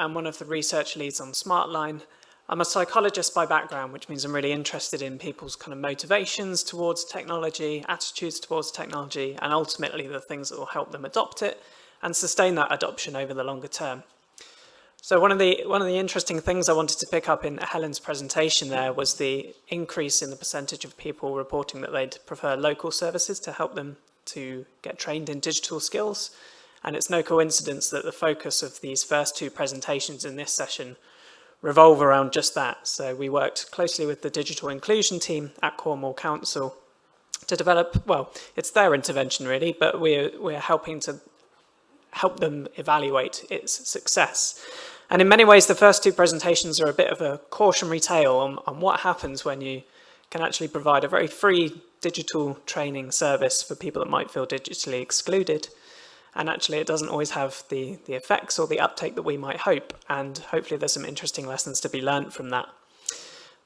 I'm one of the research leads on Smartline. I'm a psychologist by background, which means I'm really interested in people's kind of motivations towards technology, attitudes towards technology, and ultimately the things that will help them adopt it and sustain that adoption over the longer term. So one of the interesting things I wanted to pick up in Helen's presentation there was the increase in the percentage of people reporting that they'd prefer local services to help them to get trained in digital skills. And it's no coincidence that the focus of these first two presentations in this session revolve around just that. So we worked closely with the digital inclusion team at Cornwall Council to develop, well, it's their intervention really, but we're helping to help them evaluate its success. And in many ways, the first two presentations are a bit of a cautionary tale on what happens when you can actually provide a very free digital training service for people that might feel digitally excluded. And actually it doesn't always have the effects or the uptake that we might hope, and hopefully there's some interesting lessons to be learned from that.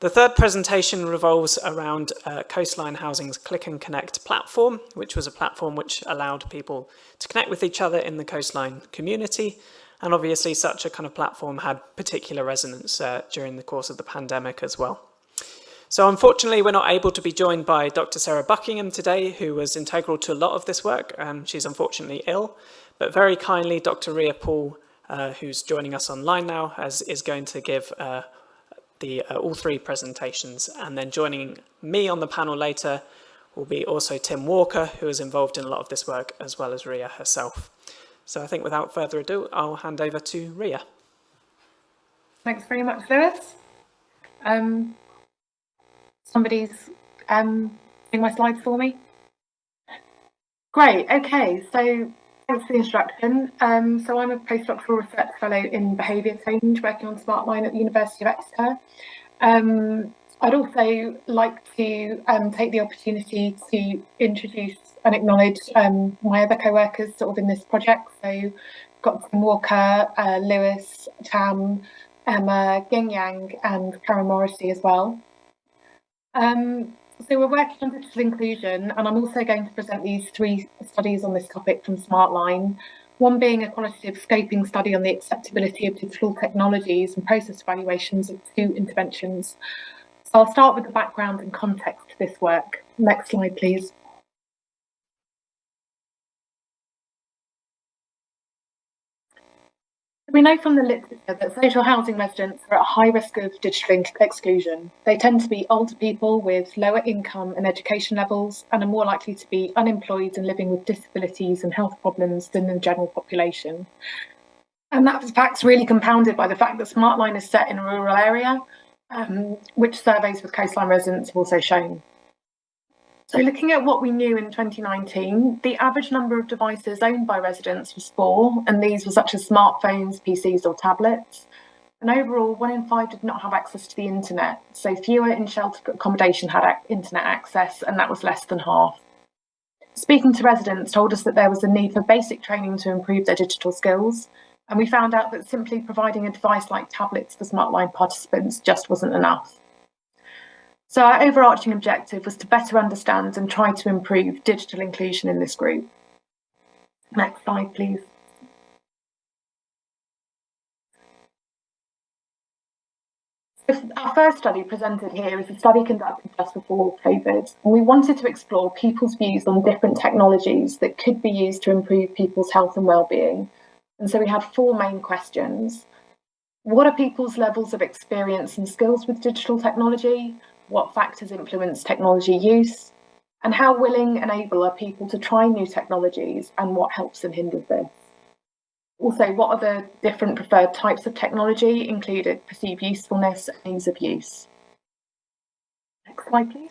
The third presentation revolves around Coastline Housing's Click and Connect platform, which was a platform which allowed people to connect with each other in the Coastline community, and obviously such a kind of platform had particular resonance during the course of the pandemic as well. So unfortunately, we're not able to be joined by Dr. Sarah Buckingham today, who was integral to a lot of this work. She's unfortunately ill, but very kindly, Dr. Ria Paul, who's joining us online now, is going to give all three presentations. And then joining me on the panel later will be also Tim Walker, who is involved in a lot of this work, as well as Ria herself. So I think without further ado, I'll hand over to Ria. Thanks very much, Lewis. Somebody's doing my slides for me. Great, okay, so thanks for the introduction. So I'm a postdoctoral research fellow in behaviour change, working on Smartline at the University of Exeter. I'd also like to take the opportunity to introduce and acknowledge my other co-workers sort of in this project. So got Tim Walker, Lewis, Tam, Emma, Ging Yang and Karen Morrissey as well. So we're working on digital inclusion, and I'm also going to present these three studies on this topic from Smartline, one being a qualitative scoping study on the acceptability of digital technologies and process evaluations of two interventions. So I'll start with the background and context to this work. Next slide, please. We know from the literature that social housing residents are at high risk of digital exclusion. They tend to be older people with lower income and education levels and are more likely to be unemployed and living with disabilities and health problems than the general population. And that fact's really compounded by the fact that Smartline is set in a rural area, which surveys with coastline residents have also shown. So looking at what we knew in 2019, the average number of devices owned by residents was 4, and these were such as smartphones, PCs or tablets. And overall, 1 in 5 did not have access to the internet, so fewer in sheltered accommodation had internet access, and that was less than half. Speaking to residents told us that there was a need for basic training to improve their digital skills, and we found out that simply providing a device like tablets for Smartline participants just wasn't enough. So our overarching objective was to better understand and try to improve digital inclusion in this group. Next slide, please. Our first study presented here is a study conducted just before COVID, and we wanted to explore people's views on different technologies that could be used to improve people's health and well-being. And so we had 4 main questions. What are people's levels of experience and skills with digital technology? What factors influence technology use? And how willing and able are people to try new technologies, and what helps and hinders this? Also, what are the different preferred types of technology, included perceived usefulness and ease of use? Next slide, please.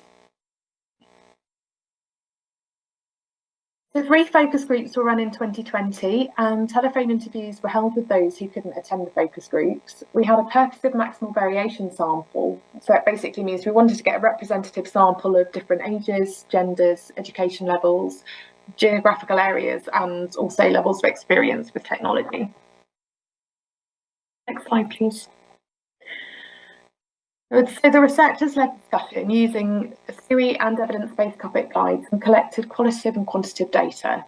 The 3 focus groups were run in 2020, and telephone interviews were held with those who couldn't attend the focus groups. We had a purposive maximal variation sample, so it basically means we wanted to get a representative sample of different ages, genders, education levels, geographical areas, and also levels of experience with technology. Next slide, please. So the researchers led discussion using theory and evidence-based topic guides and collected qualitative and quantitative data.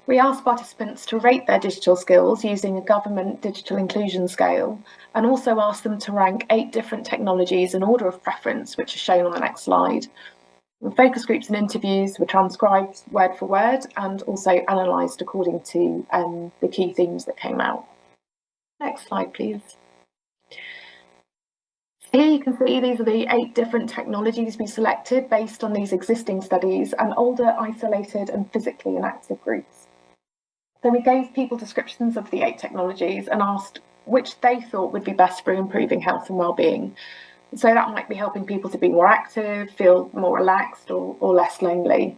We asked participants to rate their digital skills using a government digital inclusion scale, and also asked them to rank 8 different technologies in order of preference, which is shown on the next slide. Focus groups and interviews were transcribed word for word and also analysed according to the key themes that came out. Next slide, please. Here you can see these are the 8 different technologies we selected based on these existing studies and older, isolated and physically inactive groups. So we gave people descriptions of the 8 technologies and asked which they thought would be best for improving health and well-being. So that might be helping people to be more active, feel more relaxed or less lonely.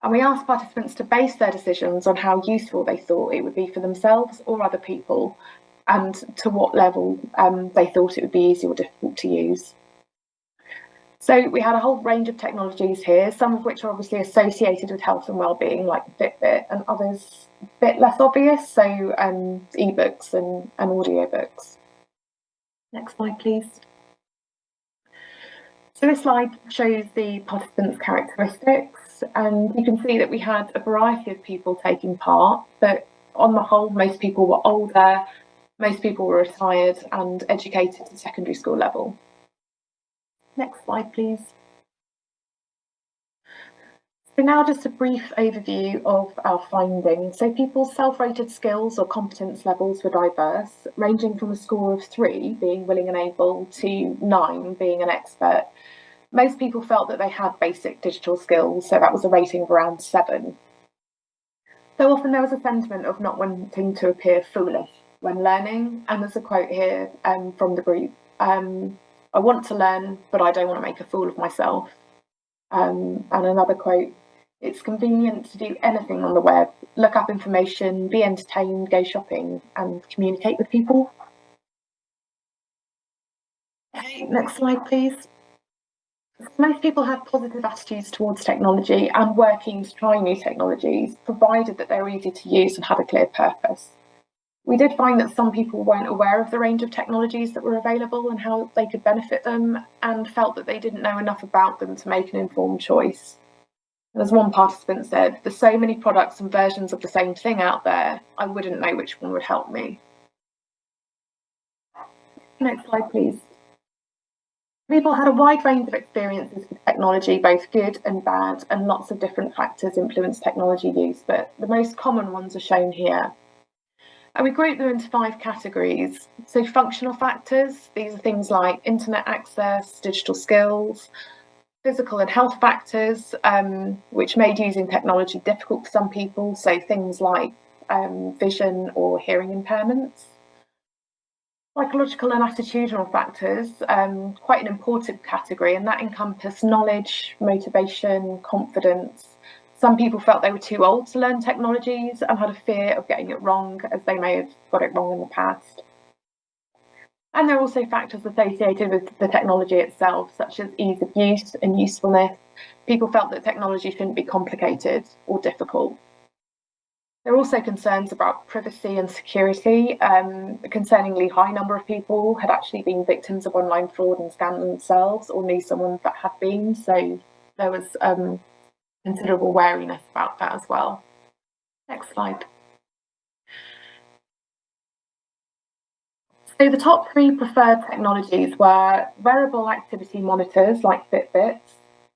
And we asked participants to base their decisions on how useful they thought it would be for themselves or other people, and to what level they thought it would be easy or difficult to use. So we had a whole range of technologies here, some of which are obviously associated with health and well-being, like Fitbit, and others a bit less obvious, so ebooks and audiobooks. Next slide, please. So this slide shows the participants' characteristics, and you can see that we had a variety of people taking part, but on the whole, most people were older, most people were retired and educated to secondary school level. Next slide, please. So now just a brief overview of our findings. So people's self-rated skills or competence levels were diverse, ranging from a score of 3, being willing and able, to 9, being an expert. Most people felt that they had basic digital skills, so that was a rating of around 7. So often there was a sentiment of not wanting to appear foolish when learning, and there's a quote here from the group. I want to learn, but I don't want to make a fool of myself. And another quote, it's convenient to do anything on the web, look up information, be entertained, go shopping, and communicate with people. Okay, next slide, please. Most people had positive attitudes towards technology and were keen to try new technologies, provided that they were easy to use and had a clear purpose. We did find that some people weren't aware of the range of technologies that were available and how they could benefit them, and felt that they didn't know enough about them to make an informed choice. As one participant said, there's so many products and versions of the same thing out there, I wouldn't know which one would help me. Next slide, please. People had a wide range of experiences with technology, both good and bad, and lots of different factors influence technology use, but the most common ones are shown here. And we grouped them into 5 categories. So functional factors, these are things like internet access, digital skills, physical and health factors, which made using technology difficult for some people, so things like vision or hearing impairments. Psychological and attitudinal factors, quite an important category, and that encompass knowledge, motivation, confidence. Some people felt they were too old to learn technologies and had a fear of getting it wrong, as they may have got it wrong in the past. And there are also factors associated with the technology itself, such as ease of use and usefulness. People felt that technology shouldn't be complicated or difficult. There are also concerns about privacy and security. A concerningly high number of people had actually been victims of online fraud and scam themselves, or knew someone that had been, so there was considerable wariness about that as well. Next slide. So the top 3 preferred technologies were wearable activity monitors like Fitbits,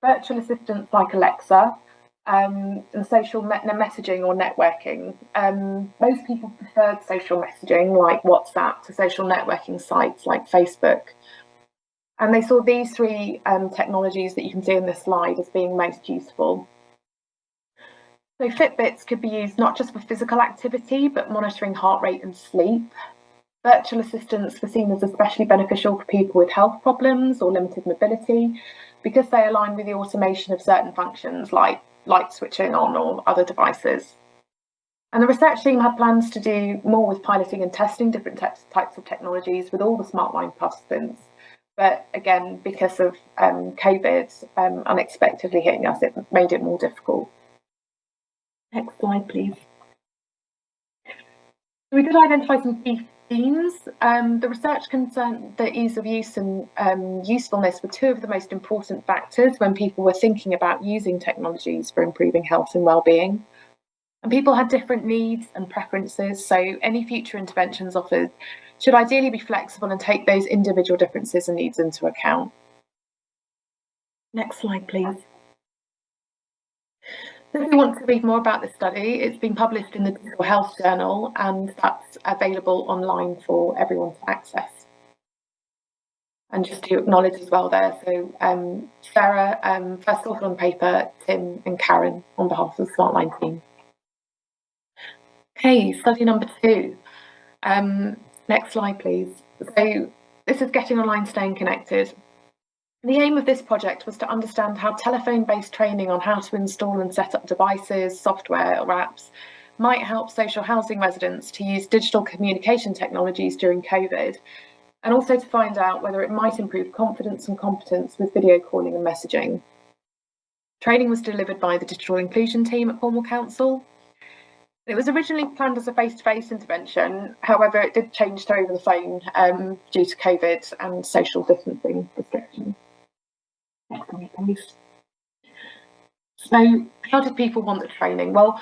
virtual assistants like Alexa, and social messaging or networking. Most people preferred social messaging like WhatsApp to social networking sites like Facebook. And they saw these 3 technologies that you can see in this slide as being most useful. So Fitbits could be used not just for physical activity, but monitoring heart rate and sleep. Virtual assistants were seen as especially beneficial for people with health problems or limited mobility, because they align with the automation of certain functions like light switching on or other devices. And the research team had plans to do more with piloting and testing different types of technologies with all the Smartline participants. But again, because of COVID unexpectedly hitting us, it made it more difficult. Next slide, please. We did identify some key themes. The research concerned that ease of use and usefulness were 2 of the most important factors when people were thinking about using technologies for improving health and well-being. And people had different needs and preferences, so any future interventions offered should ideally be flexible and take those individual differences and needs into account. Next slide, please. So if you want to read more about this study, it's been published in the Digital Health Journal, and that's available online for everyone to access. And just to acknowledge as well there, so Sarah, first author on the paper, Tim and Karen on behalf of the Smartline team. Okay, study number 2. Next slide, please. So this is Getting Online, Staying Connected. The aim of this project was to understand how telephone-based training on how to install and set up devices, software or apps might help social housing residents to use digital communication technologies during COVID, and also to find out whether it might improve confidence and competence with video calling and messaging. Training was delivered by the digital inclusion team at Cornwall Council. It was originally planned as a face-to-face intervention, however it did change to over the phone due to COVID and social distancing restrictions. So how did people want the training? Well,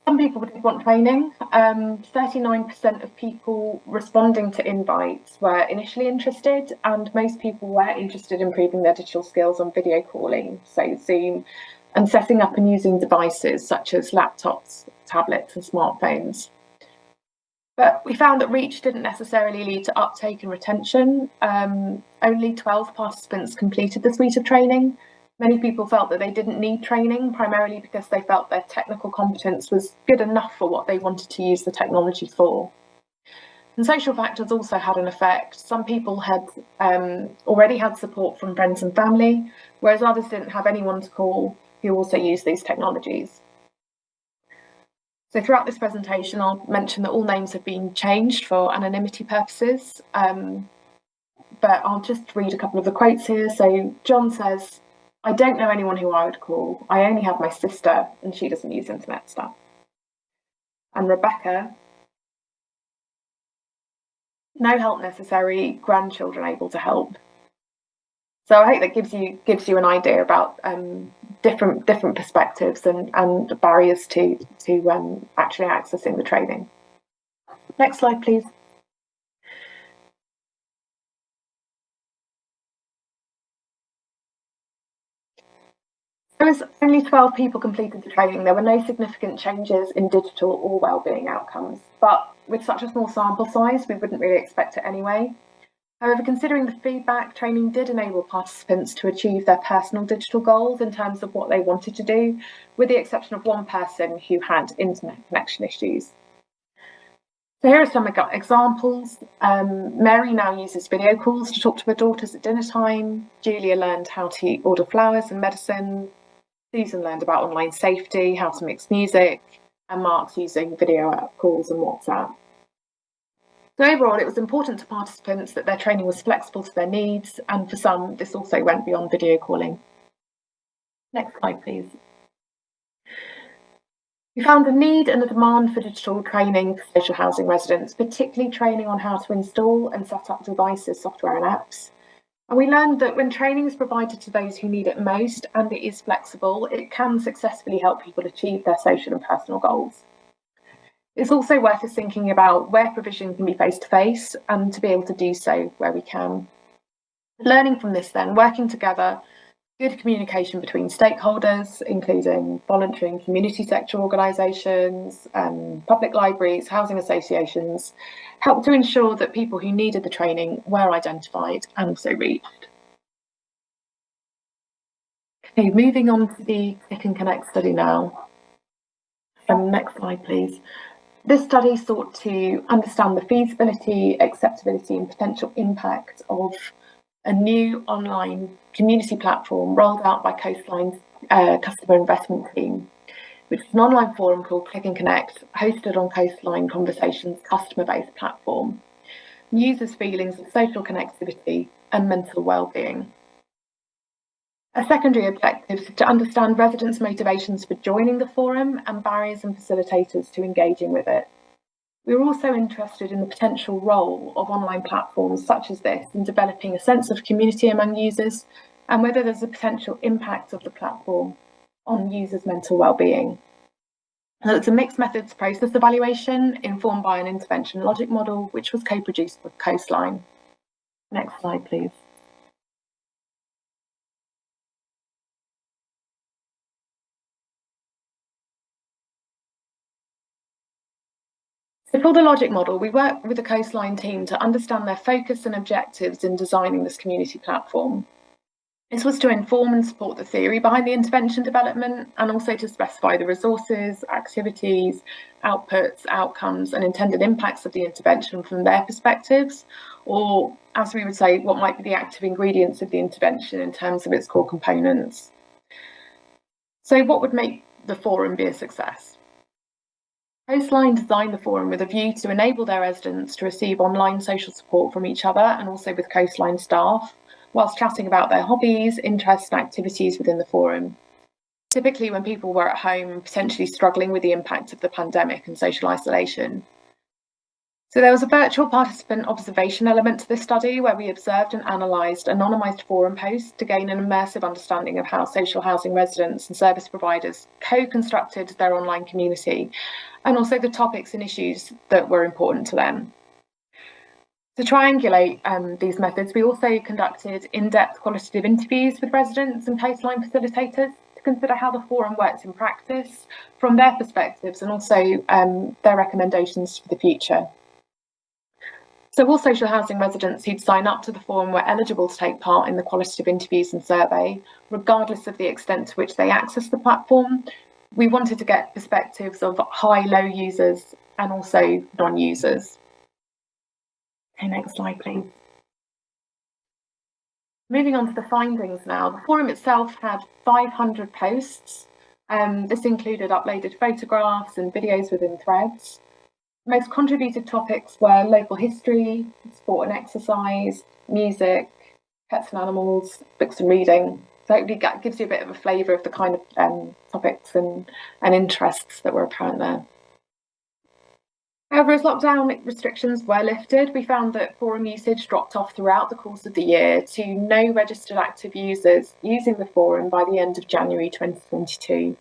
some people did want training. 39% of people responding to invites were initially interested, and most people were interested in improving their digital skills on video calling, so Zoom, and setting up and using devices such as laptops, tablets and smartphones. But we found that reach didn't necessarily lead to uptake and retention. Only 12 participants completed the suite of training. Many people felt that they didn't need training, primarily because they felt their technical competence was good enough for what they wanted to use the technology for. And social factors also had an effect. Some people had already had support from friends and family, whereas others didn't have anyone to call who also used these technologies. So throughout this presentation, I'll mention that all names have been changed for anonymity purposes, but I'll just read a couple of the quotes here. So John says, "I don't know anyone who I would call. I only have my sister, and she doesn't use internet stuff." And Rebecca, "No help necessary, grandchildren able to help." So I hope that gives you an idea about different perspectives and barriers to actually accessing the training. Next slide, please. There was only 12 people completed the training. There were no significant changes in digital or wellbeing outcomes, but with such a small sample size, we wouldn't really expect it anyway. However, considering the feedback, training did enable participants to achieve their personal digital goals in terms of what they wanted to do, with the exception of one person who had internet connection issues. So here are some examples. Mary now uses video calls to talk to her daughters at dinner time. Julia learned how to order flowers and medicine. Susan learned about online safety, how to mix music, and Mark's using video app calls and WhatsApp. So overall, it was important to participants that their training was flexible to their needs, and for some, this also went beyond video calling. Next slide, please. We found a need and a demand for digital training for social housing residents, particularly training on how to install and set up devices, software and apps. And we learned that when training is provided to those who need it most, and it is flexible, it can successfully help people achieve their social and personal goals. It's also worth us thinking about where provision can be face-to-face and to be able to do so where we can. Learning from this then, working together, good communication between stakeholders, including voluntary and community sector organisations, public libraries, housing associations, helped to ensure that people who needed the training were identified and also reached. Okay, moving on to the Click and Connect study now. Next slide, please. This study sought to understand the feasibility, acceptability and potential impact of a new online community platform rolled out by Coastline's customer investment team, which is an online forum called Click and Connect, hosted on Coastline Conversations' customer-based platform. Users' feelings of social connectivity and mental well-being. A secondary objective is to understand residents' motivations for joining the forum and barriers and facilitators to engaging with it. We were also interested in the potential role of online platforms such as this in developing a sense of community among users, and whether there's a potential impact of the platform on users' mental well-being. So it's a mixed methods process evaluation informed by an intervention logic model, which was co-produced with Coastline. Next slide, please. So for the logic model, we worked with the Coastline team to understand their focus and objectives in designing this community platform. This was to inform and support the theory behind the intervention development, and also to specify the resources, activities, outputs, outcomes, and intended impacts of the intervention from their perspectives, or as we would say, what might be the active ingredients of the intervention in terms of its core components. So what would make the forum be a success? Coastline designed the forum with a view to enable their residents to receive online social support from each other and also with Coastline staff, whilst chatting about their hobbies, interests, and activities within the forum. Typically, when people were at home, potentially struggling with the impact of the pandemic and social isolation. So there was a virtual participant observation element to this study where we observed and analysed anonymised forum posts to gain an immersive understanding of how social housing residents and service providers co-constructed their online community, and also the topics and issues that were important to them. To triangulate these methods, we also conducted in-depth qualitative interviews with residents and Coastline facilitators to consider how the forum works in practice from their perspectives and also their recommendations for the future. So all social housing residents who'd sign up to the forum were eligible to take part in the qualitative interviews and survey, regardless of the extent to which they access the platform. We wanted to get perspectives of high, low users and also non-users. Okay, next slide, please. Moving on to the findings now. The forum itself had 500 posts. This included uploaded photographs and videos within threads. Most contributed topics were local history, sport and exercise, music, pets and animals, books and reading. So it really gives you a bit of a flavour of the kind of topics and interests that were apparent there. However, as lockdown restrictions were lifted, we found that forum usage dropped off throughout the course of the year to no registered active users using the forum by the end of January 2022.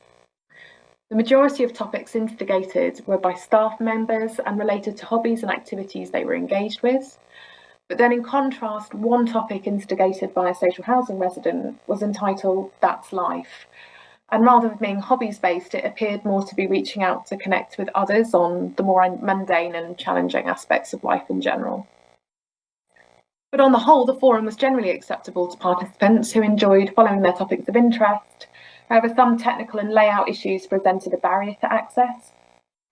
The majority of topics instigated were by staff members and related to hobbies and activities they were engaged with. But then in contrast, one topic instigated by a social housing resident was entitled That's Life. And rather than being hobbies-based, it appeared more to be reaching out to connect with others on the more mundane and challenging aspects of life in general. But on the whole, the forum was generally acceptable to participants who enjoyed following their topics of interest. However, some technical and layout issues presented a barrier to access.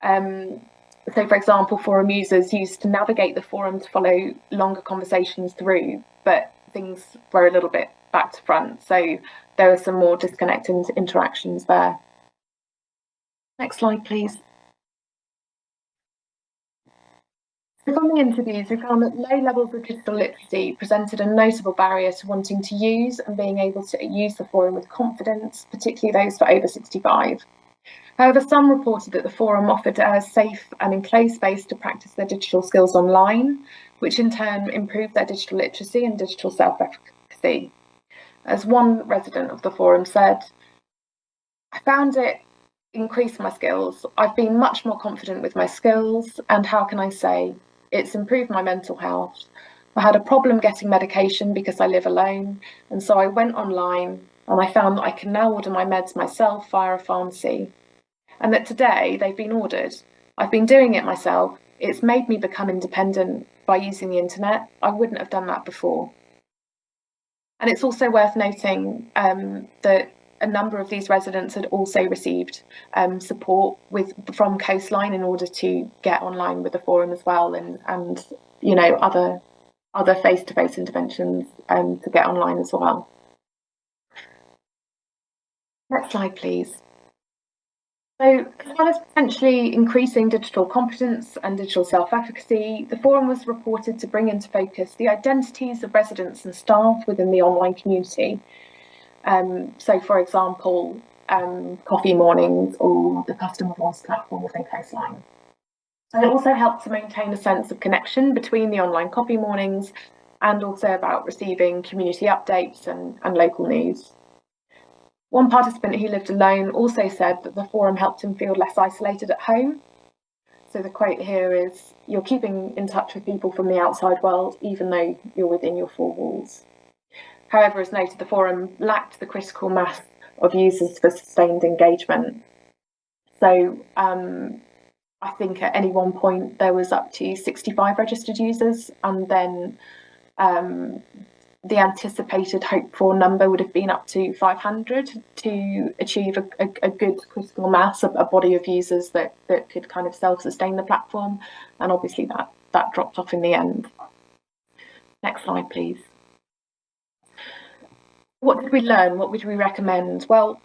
So, for example, forum users used to navigate the forum to follow longer conversations through, but things were a little bit back to front. So there were some more disconnected interactions there. Next slide, please. From the interviews, we found that low levels of digital literacy presented a notable barrier to wanting to use and being able to use the forum with confidence, particularly those for over 65. However, some reported that the forum offered a safe and enclosed space to practice their digital skills online, which in turn improved their digital literacy and digital self-efficacy. As one resident of the forum said, I found it increased my skills. I've been much more confident with my skills, and how can I say, it's improved my mental health. I had a problem getting medication because I live alone, and so I went online and I found that I can now order my meds myself via a pharmacy, and that today they've been ordered. I've been doing it myself. It's made me become independent by using the internet. I wouldn't have done that before. And it's also worth noting that a number of these residents had also received support from Coastline in order to get online with the forum as well, and you know, other face-to-face interventions to get online as well. Next slide, please. So, as well as potentially increasing digital competence and digital self-efficacy, the forum was reported to bring into focus the identities of residents and staff within the online community. So, for example, coffee mornings or the customer voice platform within Coastline. And it also helped to maintain a sense of connection between the online coffee mornings and also about receiving community updates and local news. One participant who lived alone also said that the forum helped him feel less isolated at home. So the quote here is, "You're keeping in touch with people from the outside world, even though you're within your four walls." However, as noted, the forum lacked the critical mass of users for sustained engagement. So I think at any one point there was up to 65 registered users, and then the anticipated hoped for number would have been up to 500 to achieve a good critical mass, a body of users that could kind of self-sustain the platform, and obviously that dropped off in the end. Next slide, please. What did we learn? What would we recommend? Well,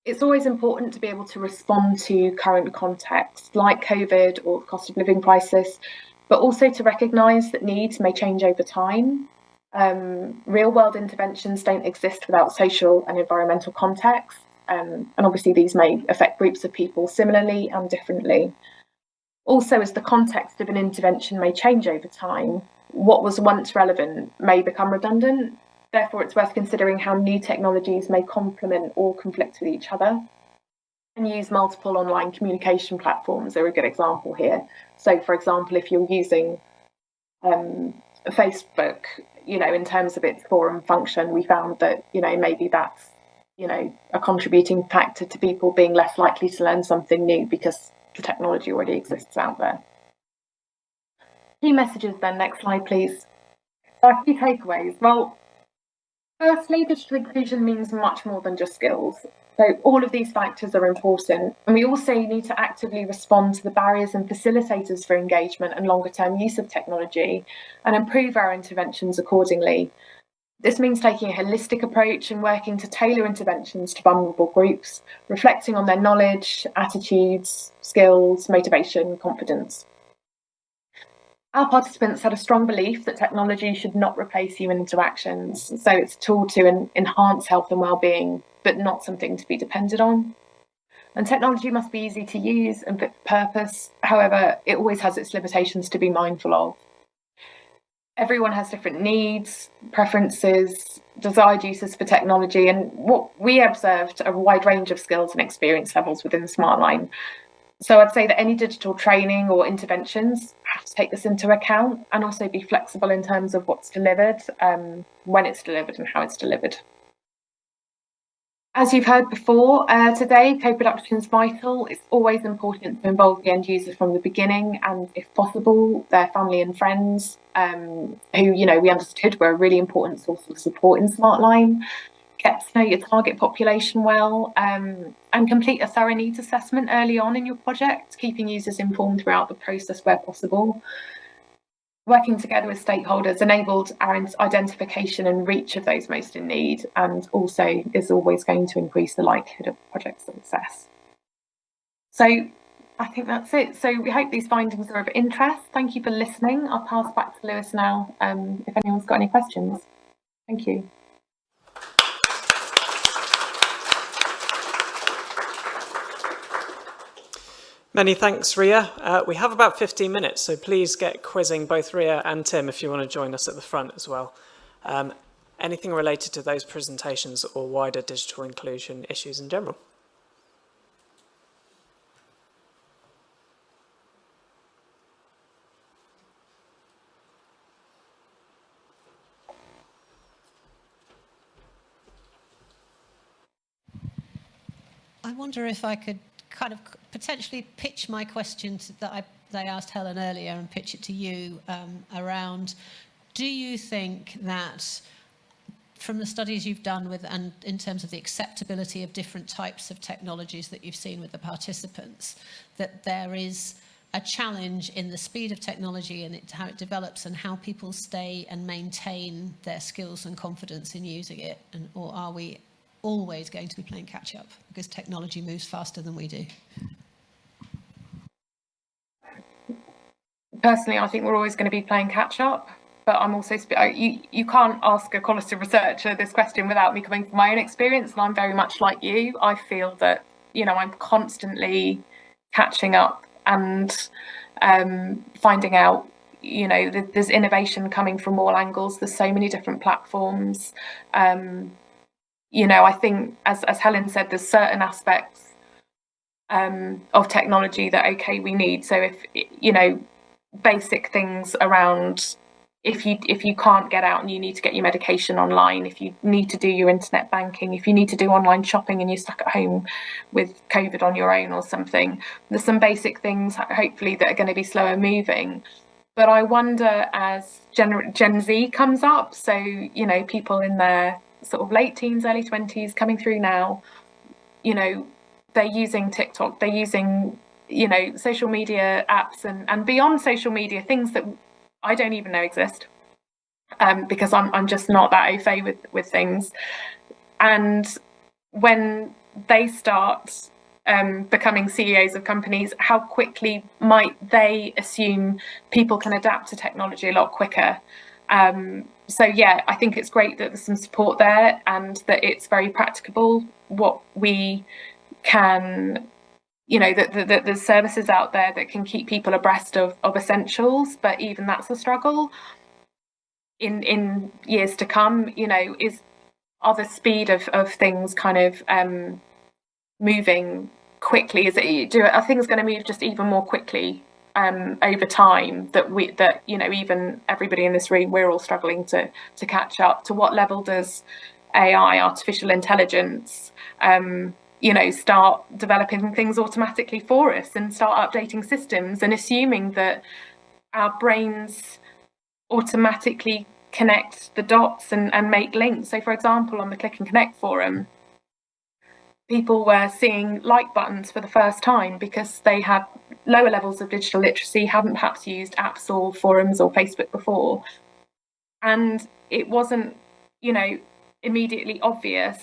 it's always important to be able to respond to current context like COVID or the cost of living crisis, but also to recognise that needs may change over time. Real world interventions don't exist without social and environmental context, and obviously these may affect groups of people similarly and differently. Also, as the context of an intervention may change over time, what was once relevant may become redundant. Therefore, it's worth considering how new technologies may complement or conflict with each other. And use multiple online communication platforms are a good example here. So, for example, if you're using Facebook, in terms of its forum function, we found that, maybe that's, a contributing factor to people being less likely to learn something new because the technology already exists out there. Key messages then, next slide, please. So our key takeaways. Well, firstly, digital inclusion means much more than just skills. So all of these factors are important, and we also need to actively respond to the barriers and facilitators for engagement and longer term use of technology and improve our interventions accordingly. This means taking a holistic approach and working to tailor interventions to vulnerable groups, reflecting on their knowledge, attitudes, skills, motivation, confidence. Our participants had a strong belief that technology should not replace human interactions, so it's a tool to enhance health and well-being, but not something to be depended on. And technology must be easy to use and fit for purpose. However, it always has its limitations to be mindful of. Everyone has different needs, preferences, desired uses for technology, and what we observed a wide range of skills and experience levels within Smartline. So I'd say that any digital training or interventions have to take this into account and also be flexible in terms of what's delivered, when it's delivered and how it's delivered. As you've heard before today, co-production is vital. It's always important to involve the end user from the beginning and, if possible, their family and friends who, we understood were a really important source of support in Smartline. Get to know your target population well, and complete a thorough needs assessment early on in your project, keeping users informed throughout the process where possible. Working together with stakeholders enabled our identification and reach of those most in need, and also is always going to increase the likelihood of project success. So I think that's it. So we hope these findings are of interest. Thank you for listening. I'll pass back to Lewis now if anyone's got any questions. Thank you. Many thanks, Ria. We have about 15 minutes, so please get quizzing both Ria and Tim if you want to join us at the front as well. Anything related to those presentations or wider digital inclusion issues in general? I wonder if I could kind of potentially pitch my question that I asked Helen earlier and pitch it to you around, do you think that from the studies you've done with and in terms of the acceptability of different types of technologies that you've seen with the participants, that there is a challenge in the speed of technology and how it develops and how people stay and maintain their skills and confidence in using it, or are we always going to be playing catch up because technology moves faster than we do? Personally, I think we're always going to be playing catch up, but I'm also you can't ask a qualitative researcher this question without me coming from my own experience, and I'm very much like you. I feel that I'm constantly catching up and finding out there's innovation coming from all angles. There's so many different platforms. I think, as Helen said, there's certain aspects of technology that, okay, we need. So if, basic things around, if you can't get out and you need to get your medication online, if you need to do your internet banking, if you need to do online shopping and you're stuck at home with COVID on your own or something, there's some basic things, hopefully, that are going to be slower moving. But I wonder, as Gen Z comes up, so, people in their sort of late teens, early 20s coming through now, they're using TikTok, they're using, social media apps and beyond social media, things that I don't even know exist, because I'm just not that au fait with things. And when they start becoming CEOs of companies, how quickly might they assume people can adapt to technology a lot quicker? So yeah, I think it's great that there's some support there and that it's very practicable what we can, that there's services out there that can keep people abreast of essentials, but even that's a struggle in years to come. Are the speed of things kind of moving quickly? Are things going to move just even more quickly over time, that even everybody in this room, we're all struggling to catch up? To what level does AI, artificial intelligence, start developing things automatically for us and start updating systems and assuming that our brains automatically connect the dots and make links? So, for example, on the Click and Connect forum, people were seeing like buttons for the first time because they had lower levels of digital literacy, hadn't perhaps used apps or forums or Facebook before. And it wasn't, immediately obvious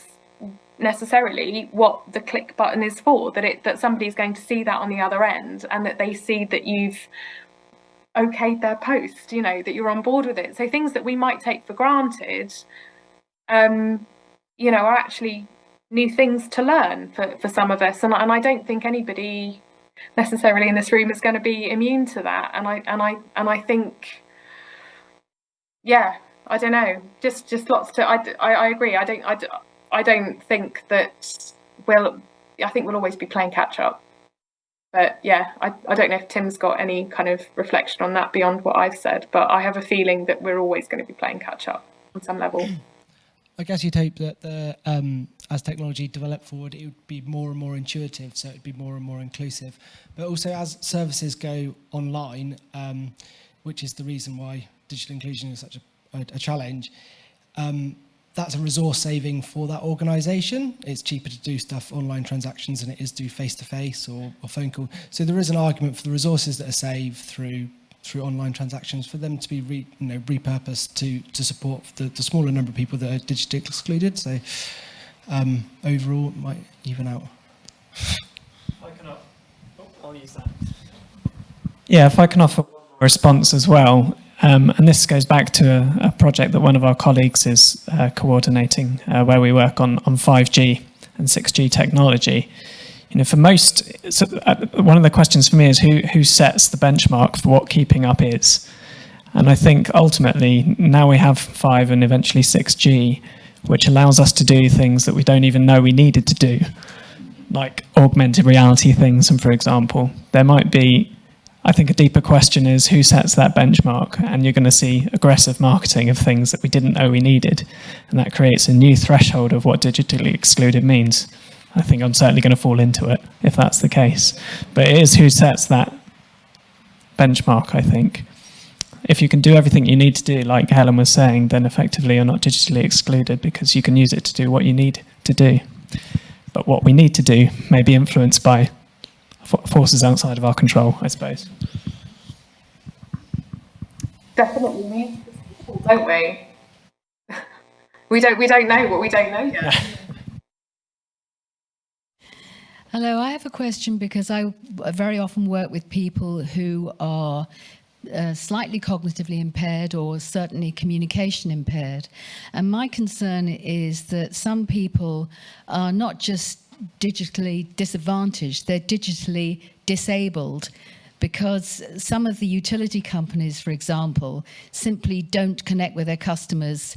necessarily what the click button is for, that somebody's going to see that on the other end and that they see that you've okayed their post, that you're on board with it. So things that we might take for granted, are actually new things to learn for some of us. And I don't think anybody necessarily in this room is going to be immune to that. And I think, yeah, I don't know, just lots to. I agree. I don't think that I think we'll always be playing catch up. But yeah, I don't know if Tim's got any kind of reflection on that beyond what I've said, but I have a feeling that we're always going to be playing catch up on some level. I guess you'd hope that as technology developed forward, it would be more and more intuitive, so it'd be more and more inclusive. But also as services go online, which is the reason why digital inclusion is such a challenge, that's a resource saving for that organisation. It's cheaper to do stuff, online transactions, than it is to do face-to-face or phone call. So there is an argument for the resources that are saved through online transactions, for them to be repurposed to support the smaller number of people that are digitally excluded. So overall, it might even out. I'll use that. Yeah, if I can offer one more response as well. And this goes back to a project that one of our colleagues is coordinating, where we work on 5G and 6G technology. For most, one of the questions for me is who sets the benchmark for what keeping up is? And I think ultimately now we have 5 and eventually 6G, which allows us to do things that we don't even know we needed to do, like augmented reality things. And for example, there might be, I think a deeper question is who sets that benchmark? And you're going to see aggressive marketing of things that we didn't know we needed. And that creates a new threshold of what digitally excluded means. I think I'm certainly going to fall into it if that's the case. But it is who sets that benchmark, I think. If you can do everything you need to do, like Helen was saying, then effectively you're not digitally excluded because you can use it to do what you need to do. But what we need to do may be influenced by forces outside of our control, I suppose. Definitely need people, don't we? we don't know what we don't know yet. Hello, I have a question because I very often work with people who are slightly cognitively impaired or certainly communication impaired. And my concern is that some people are not just digitally disadvantaged, they're digitally disabled, because some of the utility companies, for example, simply don't connect with their customers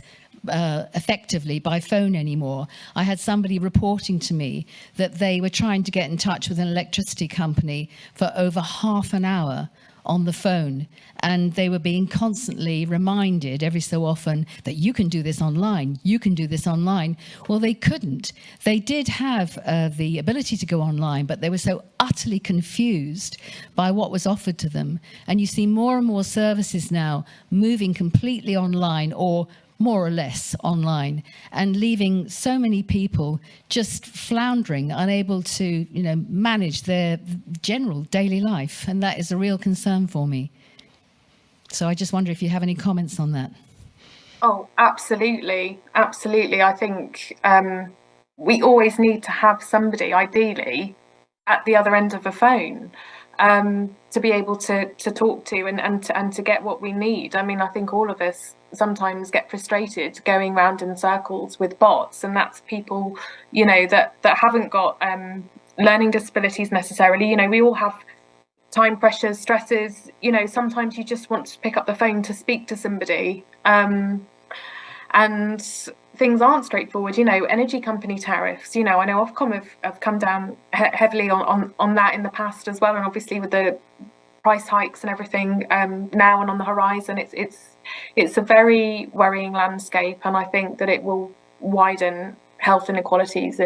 effectively by phone anymore. I had somebody reporting to me that they were trying to get in touch with an electricity company for over half an hour on the phone, and they were being constantly reminded every so often that you can do this online, you can do this online. Well, they couldn't. They did have the ability to go online, but they were so utterly confused by what was offered to them. And you see more and more services now moving completely online, or more or less online, and leaving so many people just floundering, unable to, manage their general daily life. And that is a real concern for me. So I just wonder if you have any comments on that. Oh, absolutely. Absolutely. I think we always need to have somebody, ideally, at the other end of the phone, to be able to talk to and to get what we need. I mean, I think all of us sometimes get frustrated going round in circles with bots, and that's people, that haven't got learning disabilities necessarily. We all have time pressures, stresses. Sometimes you just want to pick up the phone to speak to somebody, and things aren't straightforward. Energy company tariffs, I know Ofcom have come down heavily on that in the past as well, and obviously with the price hikes and everything now and on the horizon, it's a very worrying landscape, and I think that it will widen health inequalities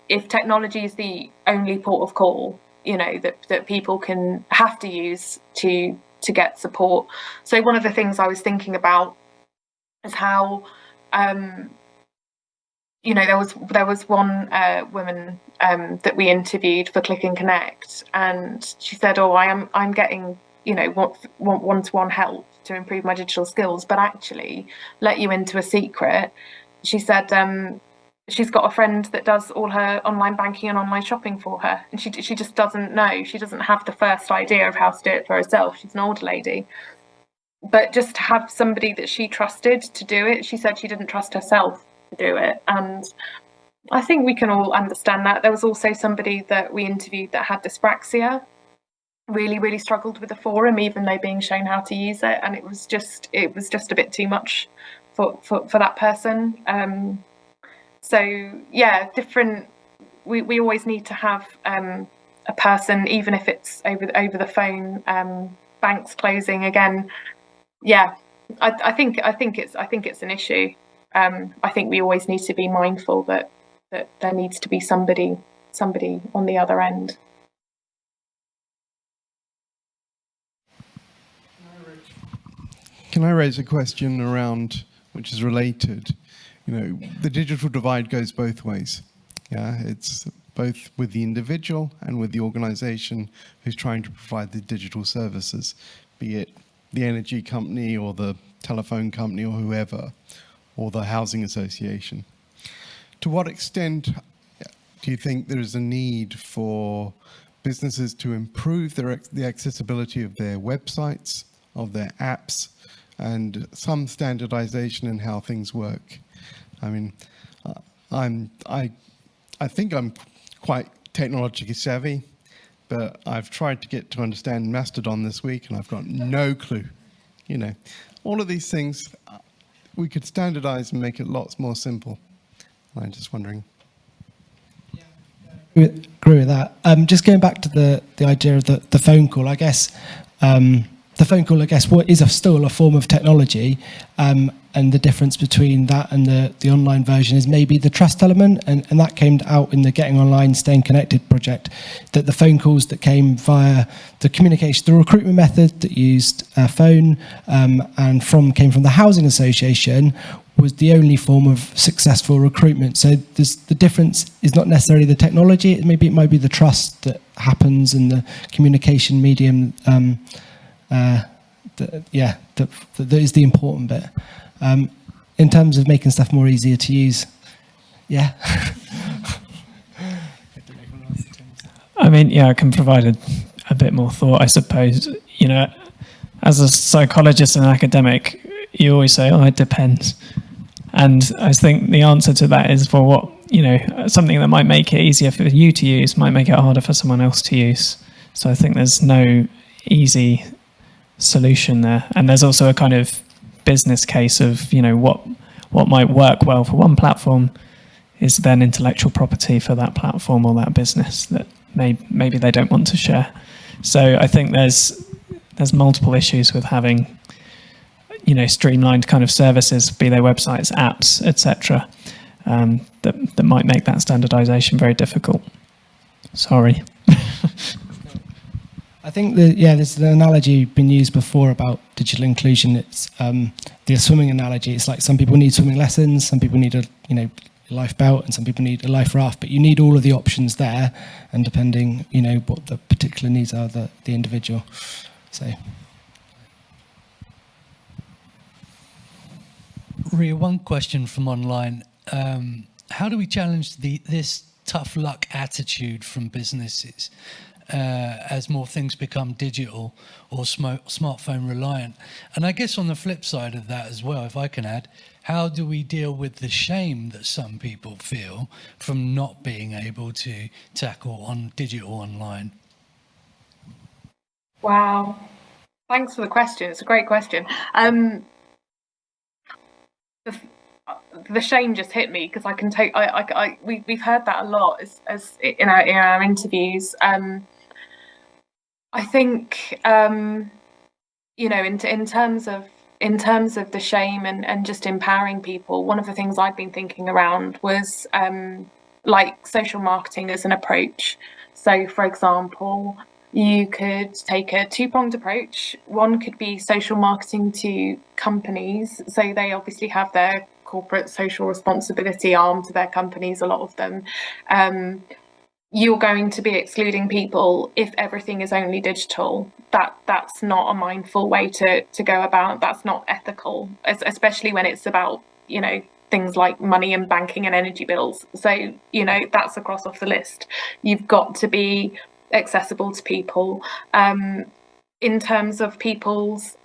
if technology is the only port of call, that people have to use to get support. So one of the things I was thinking about is how there was one woman that we interviewed for Click and Connect, and she said, I'm getting one-to-one help to improve my digital skills, but actually, let you into a secret, she said she's got a friend that does all her online banking and online shopping for her, and she just doesn't know. She doesn't have the first idea of how to do it for herself. She's an older lady, but just to have somebody that she trusted to do it, she said she didn't trust herself to do it. And I think we can all understand that. There was also somebody that we interviewed that had dyspraxia, really struggled with the forum, even though being shown how to use it, and it was just a bit too much for that person. So yeah, we always need to have a person, even if it's over the phone. Banks closing again, yeah, I think it's an issue. I think we always need to be mindful that there needs to be somebody on the other end. Can I raise a question around, which is related? The digital divide goes both ways. Yeah, it's both with the individual and with the organization who's trying to provide the digital services, be it the energy company or the telephone company or whoever, or the housing association. To what extent do you think there is a need for businesses to improve the accessibility of their websites, of their apps, and some standardization in how things work? I mean, I think I'm quite technologically savvy, but I've tried to get to understand Mastodon this week, and I've got no clue. All of these things we could standardize and make it lots more simple. I'm just wondering. Yeah, agree with that. Just going back to the idea of the phone call, I guess. The phone call, I guess, what is still a form of technology, and the difference between that and the online version is maybe the trust element, and that came out in the Getting Online, Staying Connected project, that the phone calls that came via the communication, the recruitment method that used phone, and came from the Housing Association, was the only form of successful recruitment. So the difference is not necessarily the technology, maybe it might be the trust that happens and the communication medium. That is the important bit. In terms of making stuff more easier to use, yeah. I mean, yeah, I can provide a bit more thought, I suppose. As a psychologist and an academic, you always say, it depends. And I think the answer to that is, for what, something that might make it easier for you to use might make it harder for someone else to use. So I think there's no easy solution there. And there's also a kind of business case of, what might work well for one platform is then intellectual property for that platform or that business that maybe they don't want to share. So I think there's multiple issues with having, streamlined kind of services, be they websites, apps, etc., that might make that standardization very difficult. Sorry. I think there's an analogy been used before about digital inclusion. It's the swimming analogy. It's like some people need swimming lessons, some people need a life belt, and some people need a life raft. But you need all of the options there, and depending what the particular needs are of the individual. So, Ria, one question from online. How do we challenge this tough luck attitude from businesses as more things become digital or smartphone reliant? And I guess on the flip side of that as well, if I can add, how do we deal with the shame that some people feel from not being able to tackle on digital online? Wow. Thanks for the question. It's a great question. The shame just hit me because I can take. We've heard that a lot as in our interviews. I think in terms of the shame and just empowering people. One of the things I've been thinking around was like social marketing as an approach. So, for example, you could take a two-pronged approach. One could be social marketing to companies. So they obviously have their corporate social responsibility arm to their companies, a lot of them. You're going to be excluding people if everything is only digital. That's not a mindful way to go about. That's not ethical, especially when it's about, things like money and banking and energy bills. So, that's a cross off the list. You've got to be accessible to people. In terms of people's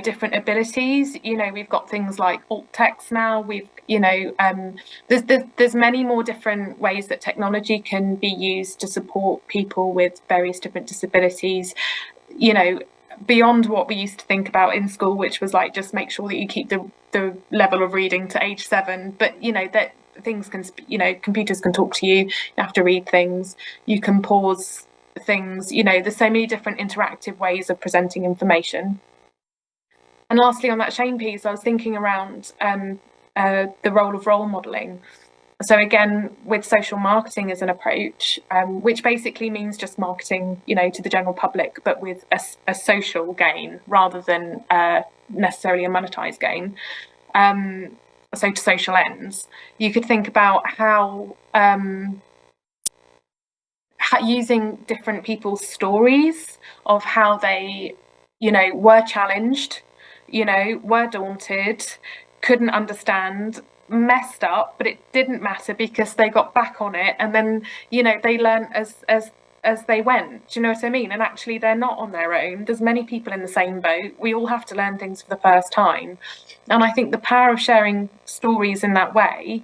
different abilities, we've got things like alt text now. We've there's many more different ways that technology can be used to support people with various different disabilities, beyond what we used to think about in school, which was like just make sure that you keep the level of reading to age 7. But that things can, computers can talk to you. You have to read things, you can pause things, there's so many different interactive ways of presenting information. And lastly, on that shame piece, I was thinking around the role of role modelling. So again, with social marketing as an approach, which basically means just marketing, to the general public, but with a social gain rather than necessarily a monetized gain. So to social ends, you could think about how using different people's stories of how they, were challenged, were daunted, couldn't understand, messed up, but it didn't matter because they got back on it, and then they learned as they went. Do you know what I mean? And actually they're not on their own. There's many people in the same boat. We all have to learn things for the first time, and I think the power of sharing stories in that way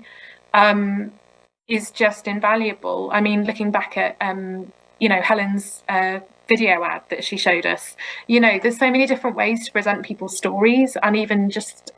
is just invaluable. I mean, looking back at Helen's video ad that she showed us, there's so many different ways to present people's stories, and even just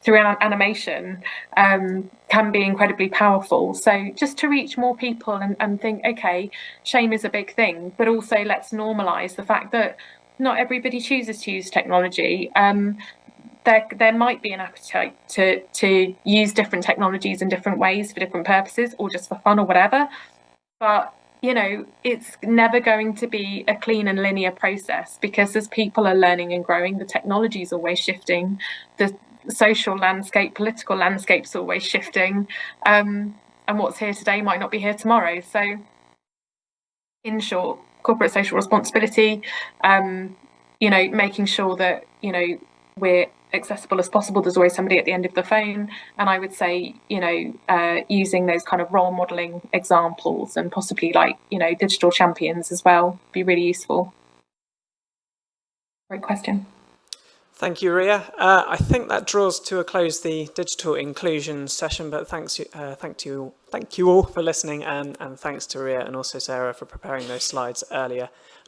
through animation can be incredibly powerful. So just to reach more people and think, okay, shame is a big thing, but also let's normalize the fact that not everybody chooses to use technology. There might be an appetite to use different technologies in different ways for different purposes, or just for fun or whatever, but it's never going to be a clean and linear process, because as people are learning and growing, the technology is always shifting, the social landscape, political landscape's always shifting, and what's here today might not be here tomorrow. So in short, corporate social responsibility, making sure that we're accessible as possible. There's always somebody at the end of the phone, and I would say using those kind of role modeling examples, and possibly like digital champions as well, be really useful. Great question. Thank you, Ria. I think that draws to a close the digital inclusion session, but thank you all for listening, and thanks to Ria and also Sarah for preparing those slides earlier.